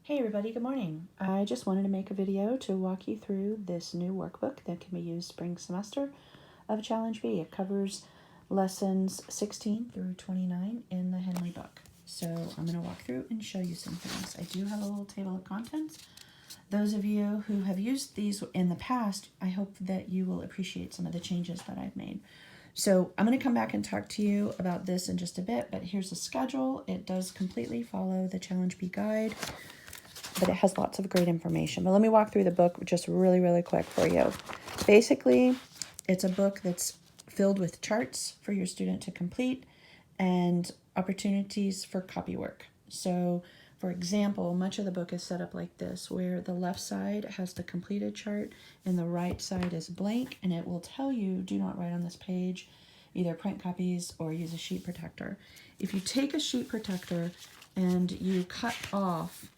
Hey everybody, good morning. I just wanted to make a video to walk you through this new workbook that can be used spring semester of Challenge B. It covers lessons 16 through 29 in the Henle book. So I'm going to walk through and show you some things. I do have a little table of contents. Those of you who have used these in the past, I hope that you will appreciate some of the changes that I've made. So I'm going to come back and talk to you about this in just a bit, but here's a schedule. It does completely follow the Challenge B guide, but it has lots of great information. But let me walk through the book just really quick for you. Basically, it's a book that's filled with charts for your student to complete and opportunities for copy work. So, for example, much of the book is set up like this, where the left side has the completed chart and the right side is blank, and it will tell you, do not write on this page, either print copies or use a sheet protector. If you take a sheet protector and you cut off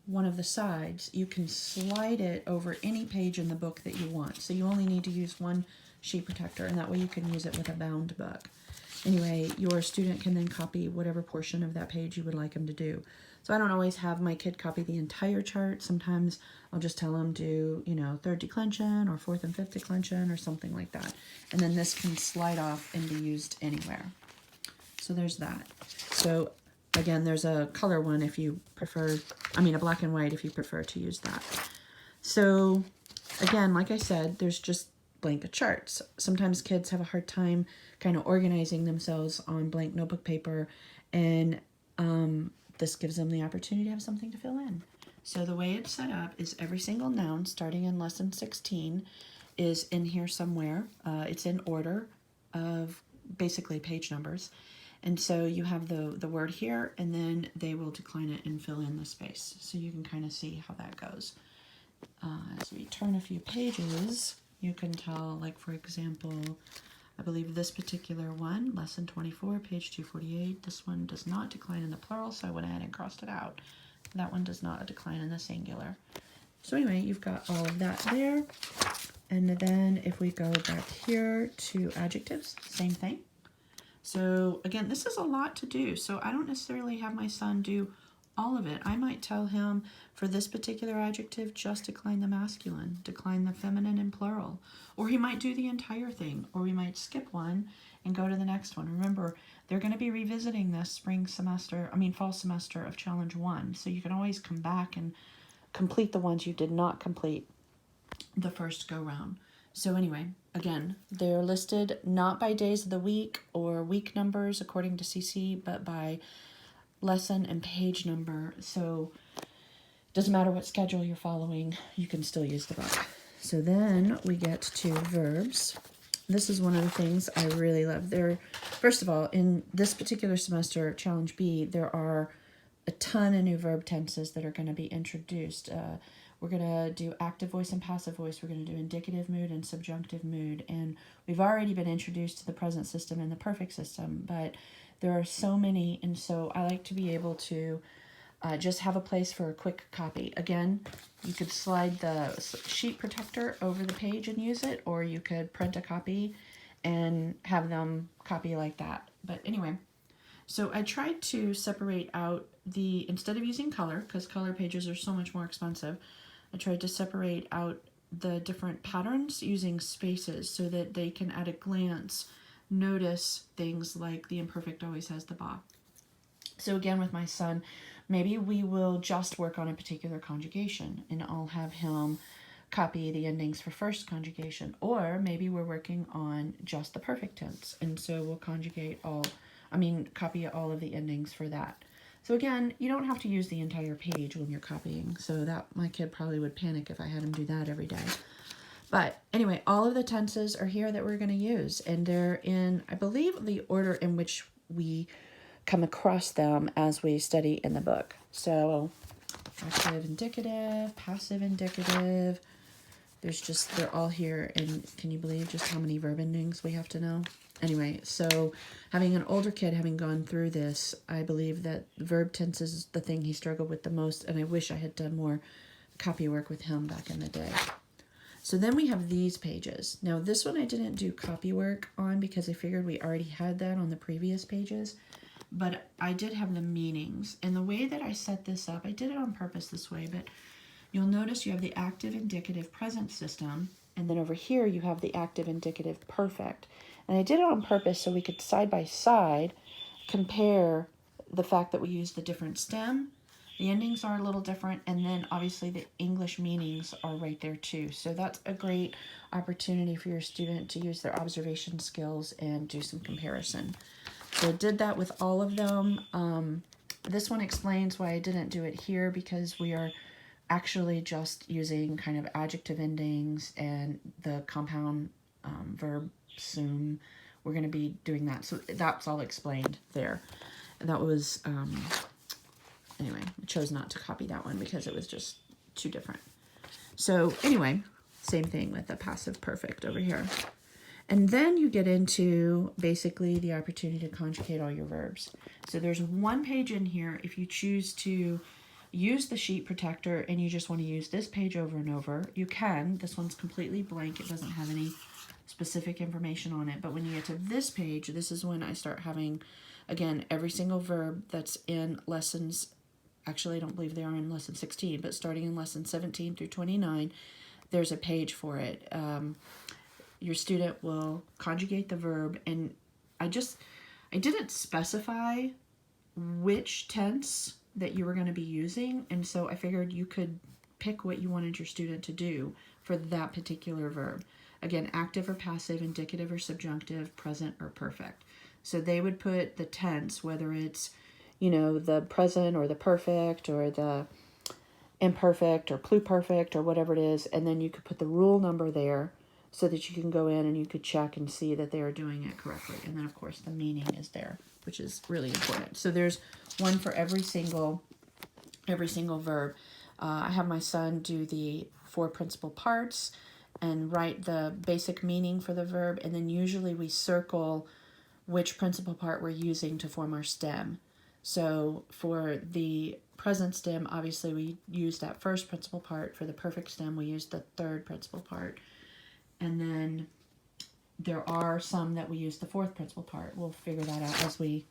one of the sides, you can slide it over any page in the book that you want. So you only need to use one sheet protector, and that way you can use it with a bound book. Anyway, your student can then copy whatever portion of that page you would like them to do. So I don't always have my kid copy the entire chart. Sometimes I'll just tell them do, third declension or fourth and fifth declension or something like that. And then this can slide off and be used anywhere. So there's that. So again, there's a color one if you prefer, a black and white if you prefer to use that. So again, like I said, there's just blank charts. Sometimes kids have a hard time kind of organizing themselves on blank notebook paper, and this gives them the opportunity to have something to fill in. So the way it's set up is every single noun starting in lesson 16 is in here somewhere. It's in order of basically page numbers. And so you have the word here, and then they will decline it and fill in the space. So you can kind of see how that goes. As we turn a few pages, you can tell, like, for example, I believe this particular one, lesson 24, page 248, this one does not decline in the plural, so I went ahead and crossed it out. That one does not decline in the singular. So anyway, you've got all of that there. And then if we go back here to adjectives, same thing. So again, this is a lot to do, so I don't necessarily have my son do all of it. I might tell him for this particular adjective, just decline the masculine, decline the feminine and plural, or he might do the entire thing, or we might skip one and go to the next one. Remember, they're going to be revisiting this fall semester of Challenge 1, so you can always come back and complete the ones you did not complete the first go round. So anyway, again, they're listed not by days of the week or week numbers according to CC, but by lesson and page number. So it doesn't matter what schedule you're following, you can still use the book. So then we get to verbs. This is one of the things I really love. First of all, in this particular semester, Challenge B, there are a ton of new verb tenses that are going to be introduced. We're going to do active voice and passive voice. We're going to do indicative mood and subjunctive mood. And we've already been introduced to the present system and the perfect system, but there are so many, and so I like to be able to just have a place for a quick copy. Again, you could slide the sheet protector over the page and use it, or you could print a copy and have them copy like that. But anyway, so I tried to separate out instead of using color, because color pages are so much more expensive, I tried to separate out the different patterns using spaces so that they can at a glance notice things like the imperfect always has the ba. So again, with my son, maybe we will just work on a particular conjugation, and I'll have him copy the endings for first conjugation, or maybe we're working on just the perfect tense, and so we'll copy all of the endings for that. So again, you don't have to use the entire page when you're copying, so that my kid probably would panic if I had him do that every day. But anyway, all of the tenses are here that we're going to use, and they're in, I believe, the order in which we come across them as we study in the book. So active indicative, passive indicative, they're all here, and can you believe just how many verb endings we have to know? Anyway, so having an older kid, having gone through this, I believe that verb tense is the thing he struggled with the most, and I wish I had done more copy work with him back in the day. So then we have these pages. Now this one I didn't do copy work on because I figured we already had that on the previous pages. but I did have the meanings. And the way that I set this up, I did it on purpose this way, but you'll notice you have the active, indicative, present system, and then over here you have the active, indicative, perfect. And I did it on purpose so we could side by side compare the fact that we use the different stem. The endings are a little different, and then obviously the English meanings are right there too. So that's a great opportunity for your student to use their observation skills and do some comparison. So I did that with all of them. This one explains why I didn't do it here, because we are actually just using kind of adjective endings and the compound verb sum. We're going to be doing that. So that's all explained there. And that was, anyway, I chose not to copy that one because it was just too different. So anyway, same thing with the passive perfect over here. And then you get into basically the opportunity to conjugate all your verbs. So there's one page in here. If you choose to use the sheet protector and you just want to use this page over and over, you can. This one's completely blank. It doesn't have any specific information on it. But when you get to this page, this is when I start having, again, every single verb that's in lessons. Actually, I don't believe they are in lesson 16, but starting in lesson 17 through 29, there's a page for it. Your student will conjugate the verb, and I didn't specify which tense that you were going to be using, and so I figured you could pick what you wanted your student to do for that particular verb. Again, active or passive, indicative or subjunctive, present or perfect. So they would put the tense, whether it's, you know, the present or the perfect or the imperfect or pluperfect or whatever it is, and then you could put the rule number there so that you can go in and you could check and see that they are doing it correctly. And then, of course, the meaning is there, which is really important. So there's one for every single verb. I have my son do the 4 principal parts and write the basic meaning for the verb, and then usually we circle which principal part we're using to form our stem. So for the present stem, obviously we use that first principal part. For the perfect stem, we use the third principal part. And then there are some that we use the 4th principal part. We'll figure that out as we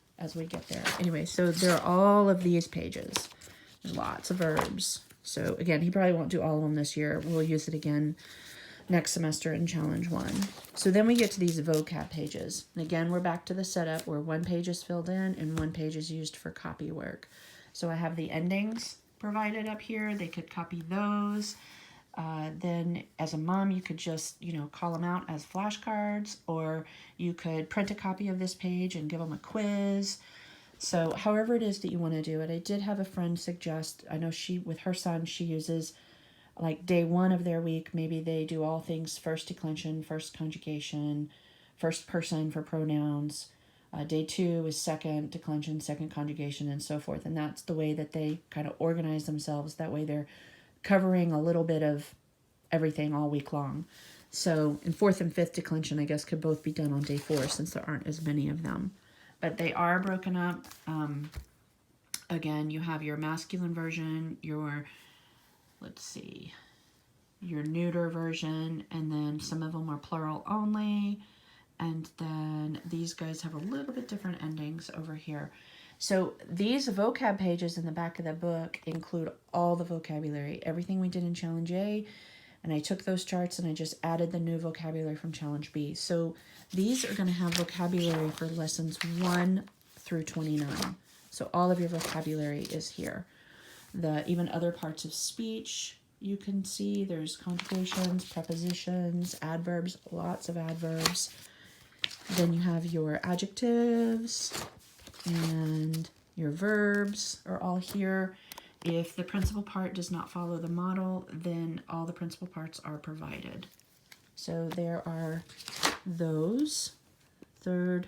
get there. Anyway, so there are all of these pages. Lots of verbs. So again, he probably won't do all of them this year. We'll use it again next semester in Challenge 1. So then we get to these vocab pages. And again, we're back to the setup where one page is filled in and one page is used for copy work. So I have the endings provided up here. They could copy those. Then as a mom, you could just, call them out as flashcards, or you could print a copy of this page and give them a quiz. So however it is that you want to do it. I did have a friend suggest, I know with her son, she uses like day 1 of their week, maybe they do all things first declension, first conjugation, first person for pronouns. Day 2 is second declension, second conjugation, and so forth. And that's the way that they kind of organize themselves. That way they're covering a little bit of everything all week long. So in 4th and 5th declension, I guess, could both be done on day 4 since there aren't as many of them. But they are broken up. Again, you have your masculine version, your neuter version, and then some of them are plural only. And then these guys have a little bit different endings over here. So these vocab pages in the back of the book include all the vocabulary, everything we did in Challenge A, and I took those charts and I just added the new vocabulary from Challenge B. So these are going to have vocabulary for lessons 1 through 29. So all of your vocabulary is here. Even other parts of speech, you can see there's conjugations, prepositions, adverbs, lots of adverbs. Then you have your adjectives and your verbs are all here. If the principal part does not follow the model, then all the principal parts are provided. So there are those. 3rd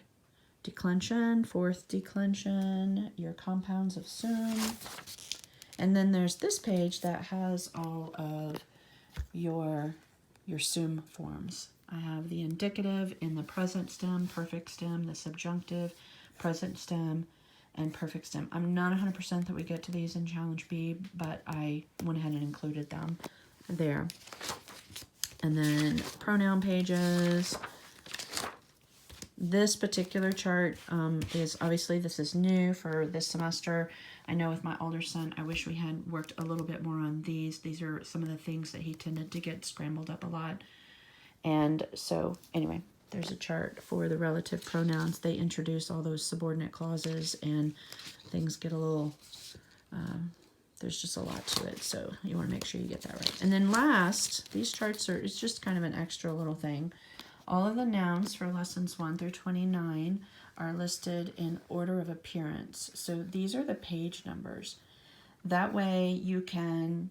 declension, 4th declension, your compounds of sum. And then there's this page that has all of your sum forms. I have the indicative in the present stem, perfect stem, the subjunctive, present stem, and perfect stem. I'm not 100% that we get to these in Challenge B, but I went ahead and included them there. And then pronoun pages. this particular chart is obviously, this is new for this semester. I know with my older son, I wish we had worked a little bit more on these. These are some of the things that he tended to get scrambled up a lot. And so anyway, there's a chart for the relative pronouns. They introduce all those subordinate clauses and things get a little, there's just a lot to it. So you want to make sure you get that right. And then last, these charts are, it's just kind of an extra little thing. All of the nouns for lessons 1 through 29 are listed in order of appearance. So these are the page numbers. That way you can,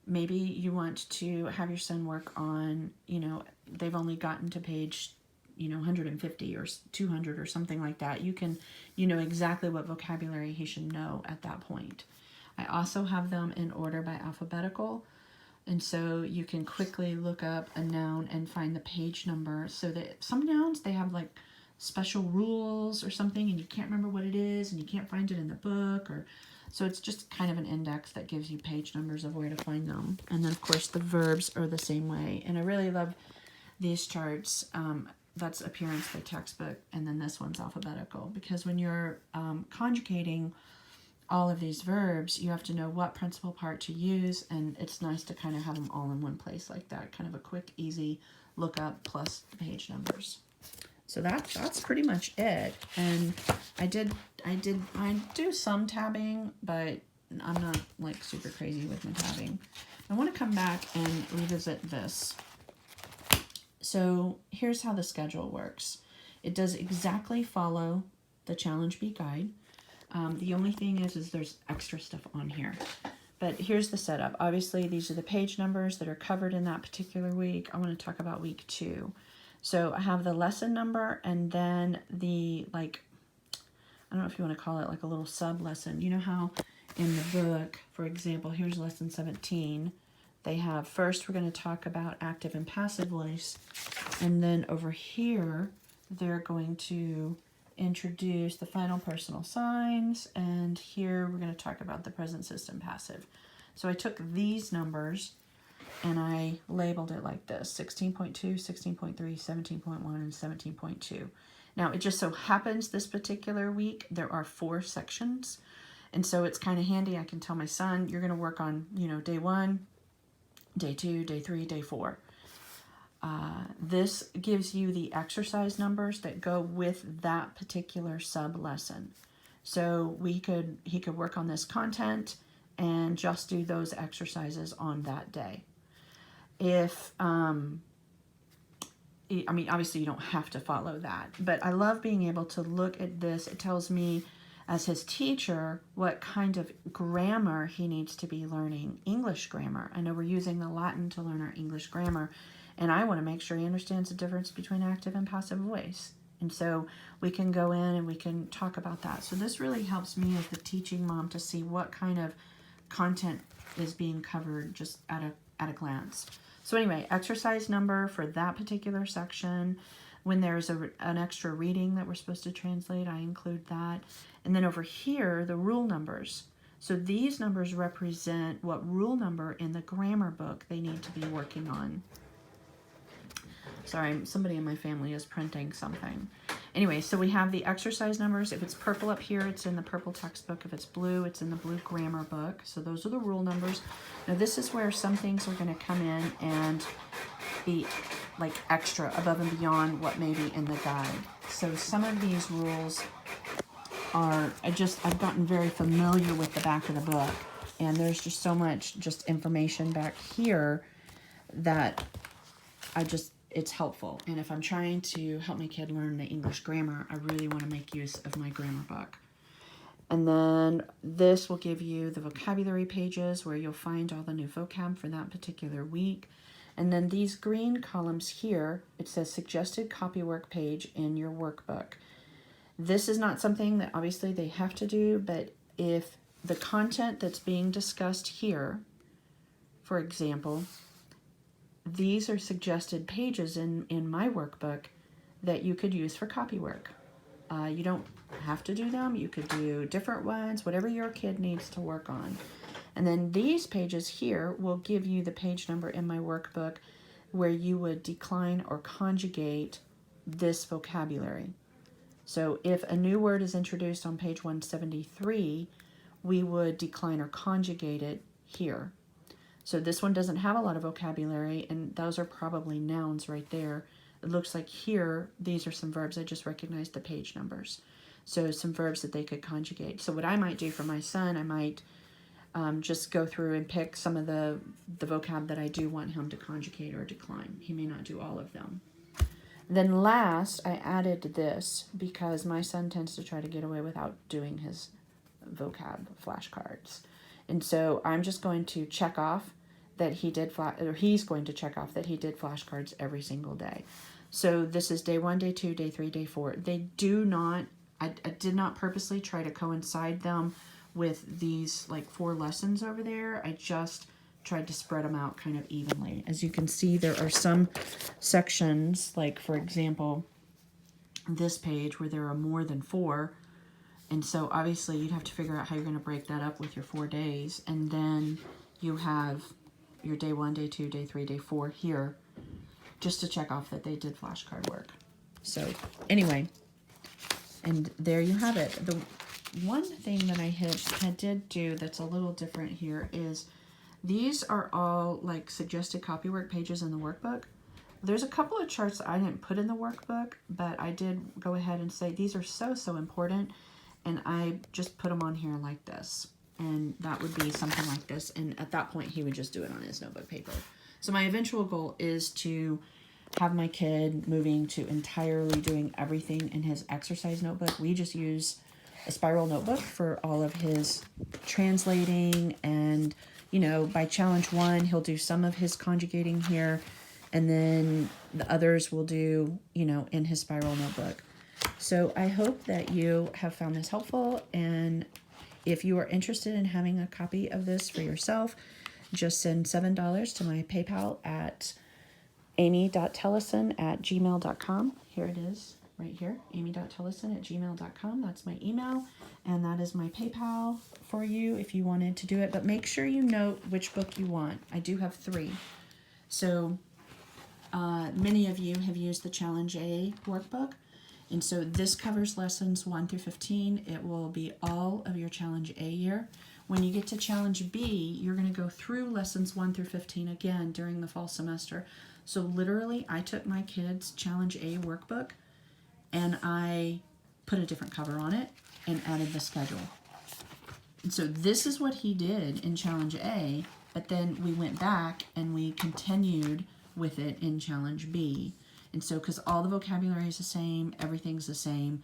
maybe you want to have your son work on, you know, they've only gotten to page, you know, 150 or 200 or something like that. You can, you know exactly what vocabulary he should know at that point. I also have them in order by alphabetical. And so you can quickly look up a noun and find the page number. So that some nouns, they have like special rules or something and you can't remember what it is and you can't find it in the book, or so it's just kind of an index that gives you page numbers of where to find them. And then of course the verbs are the same way. And I really love these charts. That's appearance by textbook, and then this one's alphabetical, because when you're conjugating all of these verbs, you have to know what principal part to use, and it's nice to kind of have them all in one place like that. Kind of a quick, easy look up plus the page numbers. So that's pretty much it. And I do some tabbing, but I'm not like super crazy with my tabbing. I want to come back and revisit this. So here's how the schedule works. It does exactly follow the Challenge B guide. The only thing is there's extra stuff on here. But here's the setup. Obviously, these are the page numbers that are covered in that particular week. I want to talk about week 2. So I have the lesson number and then the, like, I don't know if you want to call it like a little sub-lesson. You know how in the book, for example, here's lesson 17. They have, first we're going to talk about active and passive voice. And then over here, they're going to introduce the final personal signs, and here we're going to talk about the present system passive. So I took these numbers and I labeled it like this: 16.2, 16.3, 17.1, and 17.2. Now it just so happens this particular week there are 4 sections, and so it's kind of handy. I can tell my son, you're going to work on, you know, day 1, day 2, day 3, day 4. This gives you the exercise numbers that go with that particular sub-lesson. So he could work on this content and just do those exercises on that day. If, I mean, obviously you don't have to follow that, but I love being able to look at this. It tells me as his teacher what kind of grammar he needs to be learning. English grammar. I know we're using the Latin to learn our English grammar, and I want to make sure he understands the difference between active and passive voice. And so we can go in and we can talk about that. So this really helps me as the teaching mom to see what kind of content is being covered just at a glance. So anyway, exercise number for that particular section. When there's an extra reading that we're supposed to translate, I include that. And then over here, the rule numbers. So these numbers represent what rule number in the grammar book they need to be working on. Sorry, somebody in my family is printing something. Anyway, so we have the exercise numbers. If it's purple up here, it's in the purple textbook. If it's blue, it's in the blue grammar book. So those are the rule numbers. Now this is where some things are going to come in and be like extra above and beyond what may be in the guide. So some of these rules are, I've gotten very familiar with the back of the book, and there's just so much just information back here that it's helpful. And if I'm trying to help my kid learn the English grammar, I really want to make use of my grammar book. And then this will give you the vocabulary pages where you'll find all the new vocab for that particular week. And then these green columns here, it says suggested copywork page in your workbook. This is not something that obviously they have to do, but if the content that's being discussed here, for example, these are suggested pages in my workbook that you could use for copywork. You don't have to do them. You could do different ones, whatever your kid needs to work on. And then these pages here will give you the page number in my workbook where you would decline or conjugate this vocabulary. So if a new word is introduced on page 173, we would decline or conjugate it here. So this one doesn't have a lot of vocabulary, and those are probably nouns right there. It looks like here, these are some verbs. I just recognized the page numbers. So some verbs that they could conjugate. So what I might do for my son, I might just go through and pick some of the vocab that I do want him to conjugate or decline. He may not do all of them. Then last, I added this because my son tends to try to get away without doing his vocab flashcards. And so I'm just going to check off that he did, he's going to check off that he did flashcards every single day. So this is day 1, day 2, day 3, day 4. They do not, I did not purposely try to coincide them with these like 4 lessons over there. I just tried to spread them out kind of evenly. As you can see, there are some sections, like for example, this page where there are more than 4. And so obviously you'd have to figure out how you're going to break that up with your 4 days. And then you have your day 1, day 2, day 3, day 4 here, just to check off that they did flashcard work. So anyway, and there you have it. The one thing that I did do that's a little different here is these are all like suggested copywork pages in the workbook. There's a couple of charts that I didn't put in the workbook, but I did go ahead and say these are so important, and I just put them on here like this. And that would be something like this, and at that point he would just do it on his notebook paper. So my eventual goal is to have my kid moving to entirely doing everything in his exercise notebook. We just use a spiral notebook for all of his translating, and you know, by challenge 1 he'll do some of his conjugating here, and then the others will do, you know, in his spiral notebook. So I hope that you have found this helpful, and if you are interested in having a copy of this for yourself, just send $7 to my PayPal at amy.tellison@gmail.com. Here it is, right here, amy.tellison@gmail.com. That's my email, and that is my PayPal for you if you wanted to do it. But make sure you note which book you want. I do have 3. So many of you have used the Challenge A workbook. And so this covers lessons 1 through 15. It will be all of your Challenge A year. When you get to Challenge B, you're going to go through lessons 1 through 15 again during the fall semester. So literally, I took my kids' Challenge A workbook and I put a different cover on it and added the schedule. And so this is what he did in Challenge A, but then we went back and we continued with it in Challenge B. And so, because all the vocabulary is the same, everything's the same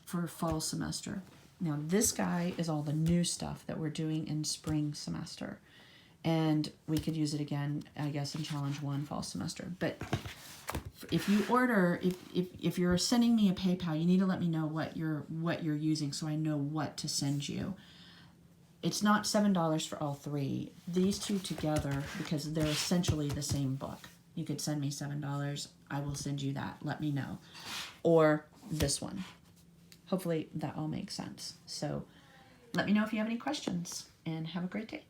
for fall semester. Now, this guy is all the new stuff that we're doing in spring semester. And we could use it again, I guess, in Challenge 1 fall semester. But if you order, if you're sending me a PayPal, you need to let me know what you're using so I know what to send you. It's not $7 for all 3. These 2 together, because they're essentially the same book. You could send me $7. I will send you that. Let me know. Or this one. Hopefully that all makes sense. So let me know if you have any questions, and have a great day.